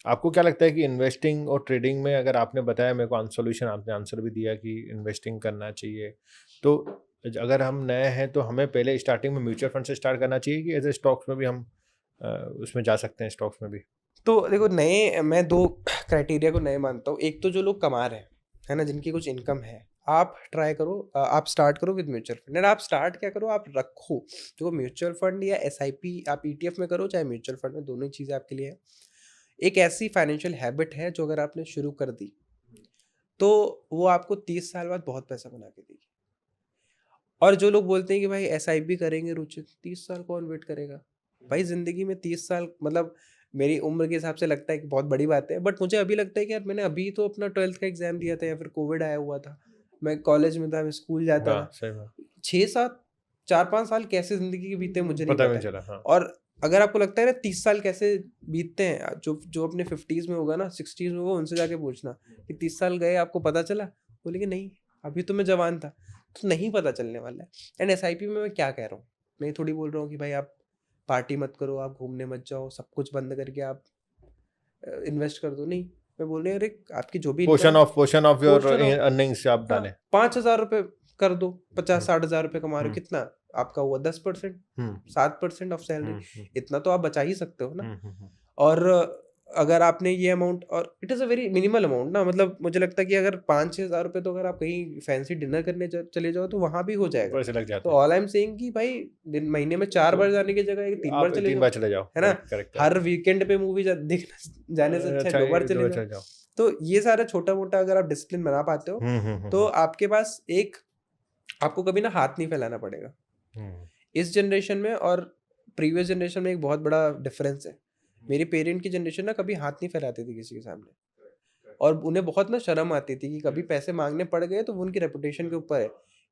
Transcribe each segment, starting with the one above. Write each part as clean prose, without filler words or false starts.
आपको क्या लगता है कि इन्वेस्टिंग और ट्रेडिंग में, अगर आपने बताया मेरे को सोल्यूशन, आपने आंसर भी दिया कि इन्वेस्टिंग करना चाहिए, तो अगर हम नए हैं तो हमें पहले स्टार्टिंग में म्यूचुअल फंड से स्टार्ट करना चाहिए कि एज स्टॉक्स में भी हम उसमें जा सकते हैं, स्टॉक्स में भी? तो देखो, नए मैं दो क्राइटेरिया को नए मानता हूँ। एक तो जो लोग कमा रहे हैं, है ना, जिनकी कुछ इनकम है, आप ट्राई करो, आप स्टार्ट करो विद म्यूचुअल फंड। और आप स्टार्ट क्या करो, आप रखो। देखो, म्यूचुअल फंड या एसआईपी आप ईटीएफ में करो, चाहे म्यूचुअल फंड में, दोनों ही चीज़ें आपके लिए है। एक ऐसी फाइनेंशियल हैबिट है जो अगर आपने शुरू कर दी तो वो आपको 30 साल बाद बहुत पैसा बना के देगी। और जो लोग बोलते हैं कि भाई एसआईपी करेंगे रुचित, 30 साल कौन वेट करेगा? भाई जिंदगी में 30 साल मतलब मेरी उम्र के हिसाब से लगता है कि बहुत बड़ी बात है, बट मुझे अभी लगता है कि यार मैंने अभी तो अपना 12th का एग्जाम दिया था, या फिर कोविड आया हुआ था, मैं कॉलेज में था, मैं स्कूल जाता हाँ, था। सही बात। 6-7, 4-5 साल कैसे जिंदगी के बीते मुझे नहीं पता भी पता नहीं है। चला, हाँ। और अगर आपको लगता है ना 30 साल कैसे बीतते हैं, जो जो अपने 50s में होगा ना, 60s में होगा, उनसे जाके पूछना कि 30 साल गए आपको पता चला, बोलेंगे नहीं, अभी तो मैं जवान था। तो नहीं पता चलने वाला है। एंड एसआईपी में मैं क्या कह रहा हूँ, मैं ये थोड़ी बोल रहा हूँ कि भाई आप पार्टी मत करो, आप घूमने मत जाओ, सब कुछ बंद करके आप इन्वेस्ट कर दो। नहीं, मैं बोल रहा हूँ, अरे आपकी जो भी income, portion of your portion of, earnings आप हाँ, डालें। 5,000 रुपये कर दो, हम्म, 50-60 हज़ार रुपये कमा रहे हो, हम्म, कितना आपका हुआ? 10%, हम्म, 7% ऑफ सैलरी। हम्म, इतना तो आप बचा ही सकते हो ना। हम्म, और अगर आपने ये अमाउंट, और it is a very minimal amount ना, मतलब मुझे लगता है कि अगर 5-6 हज़ार रुपये तो अगर आप कहीं फैंसी डिनर करने चले जाओ तो वहाँ भी हो जाएगा। पैसे लग तो जाते हैं। ऑल आई एम सेइंग कि भाई दिन महीने में 4 बार जाने की जगह 3 बार आप चले तीन जाओ, बार चले जाओ, है ना? करेक्ट, करेक्ट, हर करेक्ट। वीकेंड पे मूवी देखने जाने से अच्छा है अच्छा, 2 बार ये दो चले बार जाओ। चले जाओ। तो ये सारा छोटा-मोटा अगर आप डिसिप्लिन बना पाते हो, तो आपके पास एक, आपको कभी ना हाथ नहीं फैलाना पड़ेगा। हम्म, इस जनरेशन में और प्रीवियस जनरेशन में एक बहुत बड़ा डिफरेंस है। मेरे पेरेंट की जनरेशन ना कभी हाथ नहीं फैलाती थी किसी के सामने, और उन्हें बहुत ना शर्म आती थी कि कभी पैसे मांगने पड़ गए तो वो उनकी रेपुटेशन के ऊपर है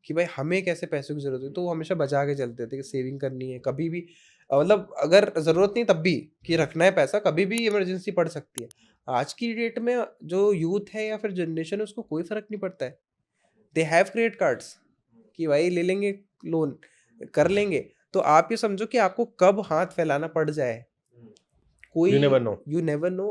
कि भाई हमें कैसे पैसों की जरूरत है। तो वो हमेशा बचा के चलते थे कि सेविंग करनी है, कभी भी मतलब अगर जरूरत नहीं तब भी कि रखना है पैसा, कभी भी इमरजेंसी पड़ सकती है। आज की डेट में जो यूथ है या फिर जनरेशन है, उसको कोई फर्क नहीं पड़ता है। दे हैव क्रेडिट कार्ड्स कि भाई ले लेंगे लोन, कर लेंगे। तो आप ये समझो कि आपको कब हाथ फैलाना पड़ जाए, कोई, you never know. You never know.